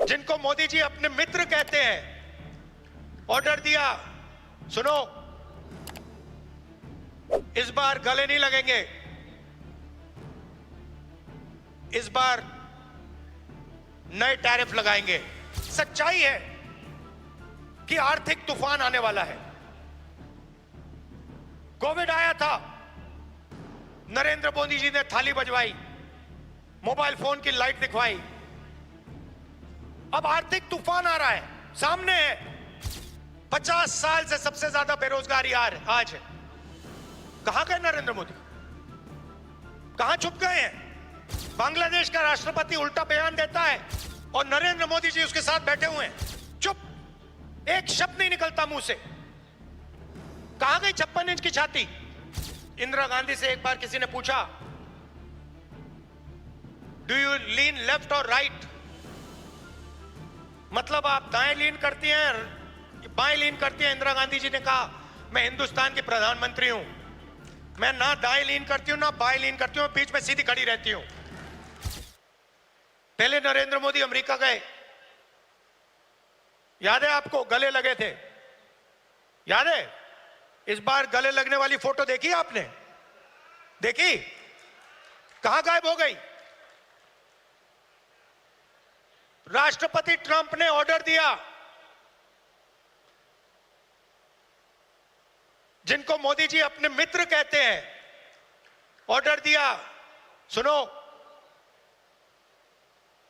जिनको मोदी जी अपने मित्र कहते हैं, ऑर्डर दिया, सुनो, इस बार गले नहीं लगेंगे, इस बार नए टैरिफ लगाएंगे। सच्चाई है कि आर्थिक तूफान आने वाला है। कोविड आया था, नरेंद्र मोदी जी ने थाली बजवाई, मोबाइल फोन की लाइट दिखवाई। अब आर्थिक तूफान आ रहा है, सामने है। 50 साल से सबसे ज्यादा बेरोजगारी आज है। कहां गए नरेंद्र मोदी? कहां छुप गए हैं? बांग्लादेश का राष्ट्रपति उल्टा बयान देता है और नरेंद्र मोदी जी उसके साथ बैठे हुए हैं, चुप, एक शब्द नहीं निकलता मुंह से। कहां गई 56 इंच की छाती? इंदिरा गांधी से एक बार किसी ने पूछा, डू यू लीन लेफ्ट और राइट? मतलब आप दाएं लीन करती हैं, बाएं लीन करती हैं? इंदिरा गांधी जी ने कहा, मैं हिंदुस्तान की प्रधानमंत्री हूं, मैं ना दाएं लीन करती हूं ना बाएं लीन करती हूं, बीच में सीधी खड़ी रहती हूं। पहले नरेंद्र मोदी अमेरिका गए, याद है आपको, गले लगे थे, याद है? इस बार गले लगने वाली फोटो देखी आपने? देखी? कहां गायब हो गई? राष्ट्रपति ट्रंप ने ऑर्डर दिया, जिनको मोदी जी अपने मित्र कहते हैं, ऑर्डर दिया, सुनो,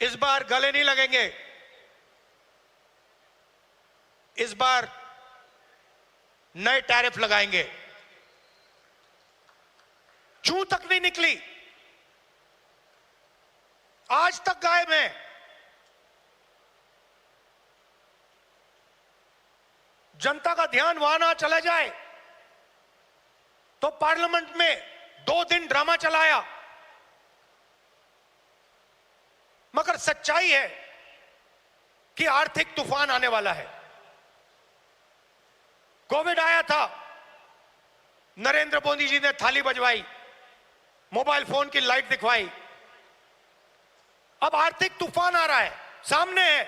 इस बार गले नहीं लगेंगे, इस बार नए टैरिफ लगाएंगे। चूं तक नहीं निकली, आज तक गायब है। जनता का ध्यान वहां ना चला जाए तो पार्लियामेंट में 2 दिन ड्रामा चलाया। मगर सच्चाई है कि आर्थिक तूफान आने वाला है। कोविड आया था, नरेंद्र मोदी जी ने थाली बजवाई, मोबाइल फोन की लाइट दिखवाई। अब आर्थिक तूफान आ रहा है, सामने है।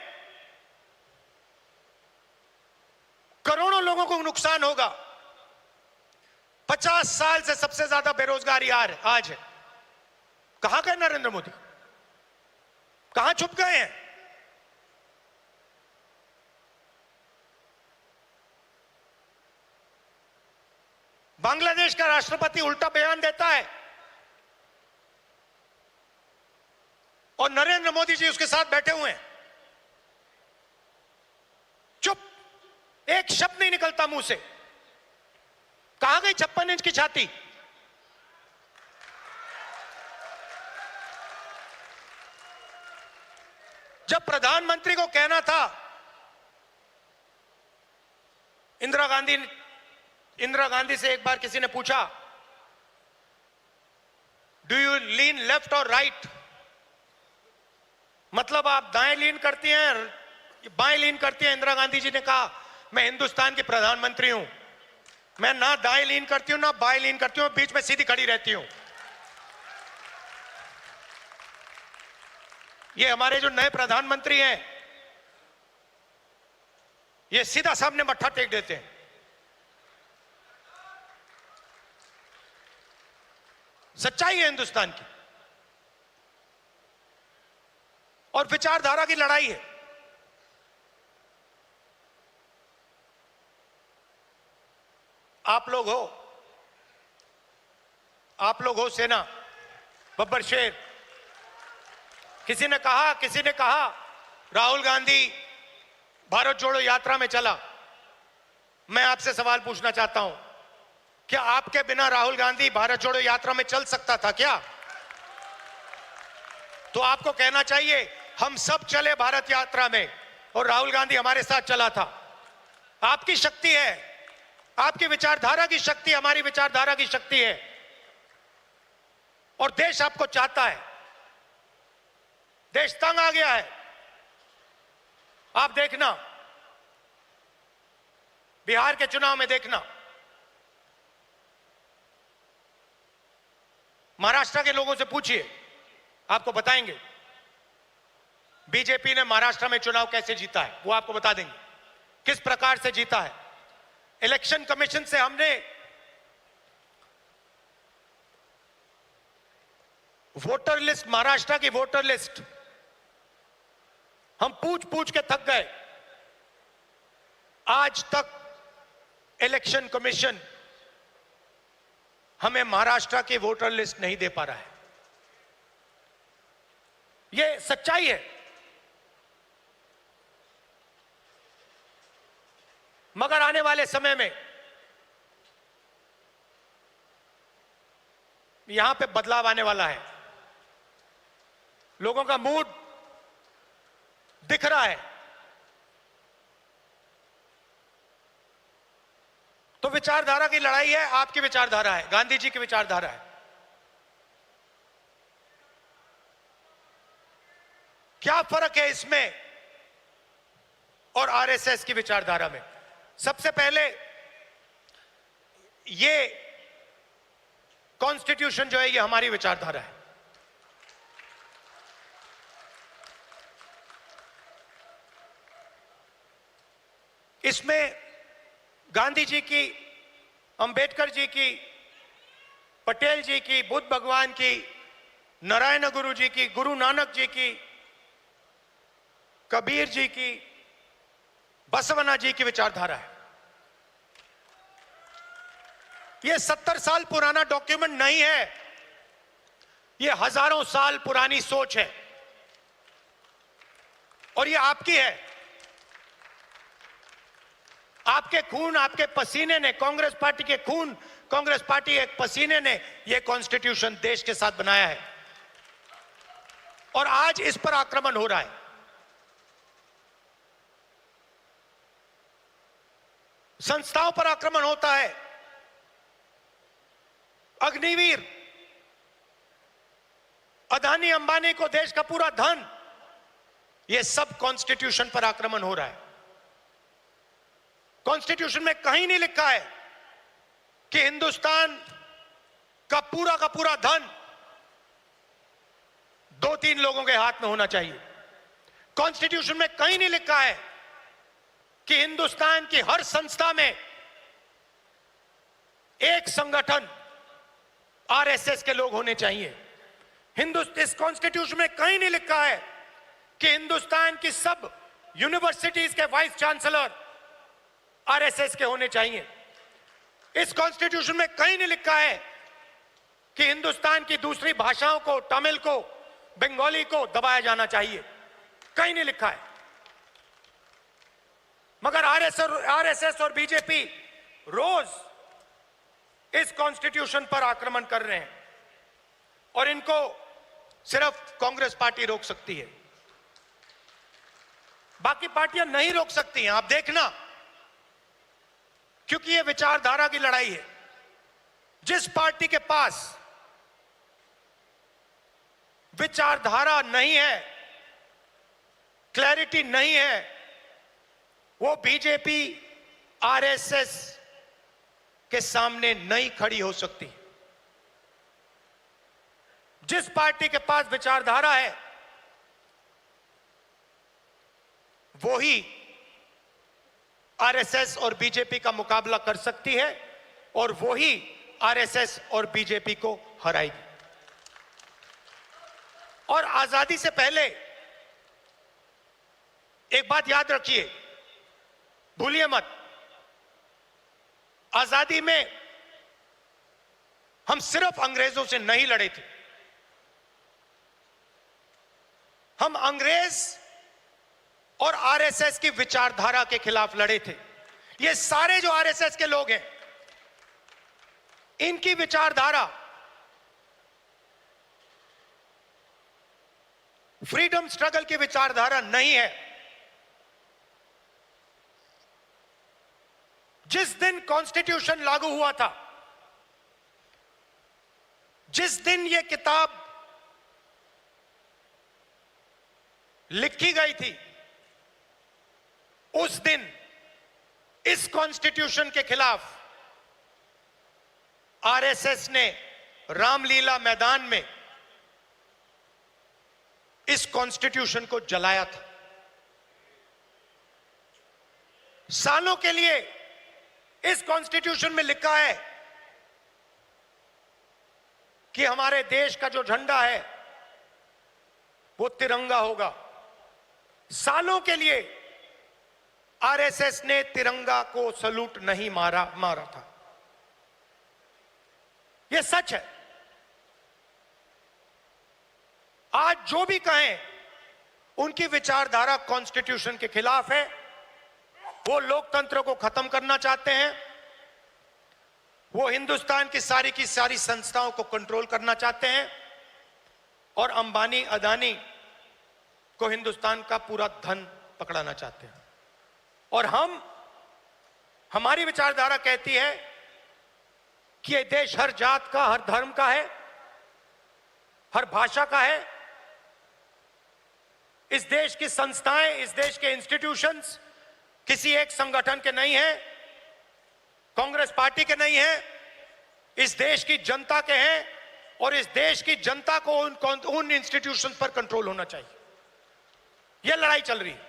करोड़ों लोगों को नुकसान होगा। 50 साल से सबसे ज्यादा बेरोजगारी आज है। कहां गए नरेंद्र मोदी? कहां छुप गए हैं? बांग्लादेश का राष्ट्रपति उल्टा बयान देता है और नरेंद्र मोदी जी उसके साथ बैठे हुए हैं, चुप, एक शब्द नहीं निकलता मुंह से। कहां गई 56 इंच की छाती? जब प्रधानमंत्री को कहना था, इंदिरा गांधी से एक बार किसी ने पूछा, डू यू लीन लेफ्ट और राइट? मतलब आप दाएं लीन करती हैं बाएं लीन करती हैं? इंदिरा गांधी जी ने कहा, मैं हिंदुस्तान की प्रधानमंत्री हूं, मैं ना दाएं लीन करती हूं ना बाएं लीन करती हूं, बीच में सीधी खड़ी रहती हूं। ये हमारे जो नए प्रधानमंत्री हैं, ये सीधा सामने मत्था टेक देते हैं। सच्चाई है हिंदुस्तान की, और विचारधारा की लड़ाई है। आप लोग हो सेना, बब्बर शेर। किसी ने कहा राहुल गांधी भारत जोड़ो यात्रा में चला। मैं आपसे सवाल पूछना चाहता हूं, क्या आपके बिना राहुल गांधी भारत जोड़ो यात्रा में चल सकता था क्या? तो आपको कहना चाहिए, हम सब चले भारत यात्रा में और राहुल गांधी हमारे साथ चला था। आपकी शक्ति है, आपकी विचारधारा की शक्ति हमारी विचारधारा की शक्ति है, और देश आपको चाहता है। देश तंग आ गया है। आप देखना, बिहार के चुनाव में देखना, महाराष्ट्र के लोगों से पूछिए, आपको बताएंगे। बीजेपी ने महाराष्ट्र में चुनाव कैसे जीता है वो आपको बता देंगे, किस प्रकार से जीता है। इलेक्शन कमीशन से हमने वोटर लिस्ट, महाराष्ट्र की वोटर लिस्ट हम पूछ पूछ के थक गए। आज तक इलेक्शन कमीशन हमें महाराष्ट्र की वोटर लिस्ट नहीं दे पा रहा है। यह सच्चाई है। मगर आने वाले समय में यहां पे बदलाव आने वाला है। लोगों का मूड दिख रहा है। तो विचारधारा की लड़ाई है, आपकी विचारधारा है, गांधी जी की विचारधारा है। क्या फर्क है इसमें और आरएसएस की विचारधारा में? सबसे पहले ये कॉन्स्टिट्यूशन जो है ये हमारी विचारधारा है। इसमें गांधी जी की, अंबेडकर जी की, पटेल जी की, बुद्ध भगवान की, नारायण गुरु जी की, गुरु नानक जी की, कबीर जी की, बसवना जी की विचारधारा है। यह 70 साल पुराना डॉक्यूमेंट नहीं है, यह हजारों साल पुरानी सोच है और यह आपकी है। आपके खून, आपके पसीने ने, कांग्रेस पार्टी के खून, कांग्रेस पार्टी के पसीने ने यह कॉन्स्टिट्यूशन देश के साथ बनाया है और आज इस पर आक्रमण हो रहा है। संस्थाओं पर आक्रमण होता है। अग्निवीर, अदानी अंबानी को देश का पूरा धन, यह सब कॉन्स्टिट्यूशन पर आक्रमण हो रहा है। कॉन्स्टिट्यूशन में कहीं नहीं लिखा है कि हिंदुस्तान का पूरा धन 2-3 लोगों के हाथ में होना चाहिए। कॉन्स्टिट्यूशन में कहीं नहीं लिखा है कि हिंदुस्तान की हर संस्था में एक संगठन आरएसएस के लोग होने चाहिए। इस कॉन्स्टिट्यूशन में कहीं नहीं लिखा है कि हिंदुस्तान की सब यूनिवर्सिटीज के वाइस चांसलर आरएसएस के होने चाहिए। इस कॉन्स्टिट्यूशन में कहीं नहीं लिखा है कि हिंदुस्तान की दूसरी भाषाओं को, तमिल को, बंगाली को दबाया जाना चाहिए। कहीं नहीं लिखा है। मगर आरएसएस और बीजेपी रोज इस कॉन्स्टिट्यूशन पर आक्रमण कर रहे हैं और इनको सिर्फ कांग्रेस पार्टी रोक सकती है, बाकी पार्टियां नहीं रोक सकती हैं। आप देखना, क्योंकि यह विचारधारा की लड़ाई है। जिस पार्टी के पास विचारधारा नहीं है, क्लैरिटी नहीं है, वो बीजेपी, आरएसएस के सामने नहीं खड़ी हो सकती। जिस पार्टी के पास विचारधारा है वो ही आरएसएस और बीजेपी का मुकाबला कर सकती है और वो ही आरएसएस और बीजेपी को हराएगी। और आजादी से पहले एक बात याद रखिए, भूलिए मत, आजादी में हम सिर्फ अंग्रेजों से नहीं लड़े थे। हम अंग्रेज और आरएसएस की विचारधारा के खिलाफ लड़े थे। ये सारे जो आरएसएस के लोग हैं, इनकी विचारधारा फ्रीडम स्ट्रगल की विचारधारा नहीं है। जिस दिन कॉन्स्टिट्यूशन लागू हुआ था, जिस दिन यह किताब लिखी गई थी, उस दिन इस कॉन्स्टिट्यूशन के खिलाफ आरएसएस ने रामलीला मैदान में इस कॉन्स्टिट्यूशन को जलाया था। सालों के लिए इस कॉन्स्टिट्यूशन में लिखा है कि हमारे देश का जो झंडा है वो तिरंगा होगा। सालों के लिए आरएसएस ने तिरंगा को सलूट नहीं मारा था। यह सच है। आज जो भी कहें उनकी विचारधारा कॉन्स्टिट्यूशन के खिलाफ है। वो लोकतंत्र को खत्म करना चाहते हैं। वो हिंदुस्तान की सारी संस्थाओं को कंट्रोल करना चाहते हैं और अंबानी अदानी को हिंदुस्तान का पूरा धन पकड़ाना चाहते हैं। और हमारी विचारधारा कहती है कि यह देश हर जात का, हर धर्म का है, हर भाषा का है। इस देश की संस्थाएं, इस देश के इंस्टीट्यूशंस किसी एक संगठन के नहीं हैं, कांग्रेस पार्टी के नहीं हैं, इस देश की जनता के हैं। और इस देश की जनता को उन इंस्टीट्यूशंस पर कंट्रोल होना चाहिए। यह लड़ाई चल रही है।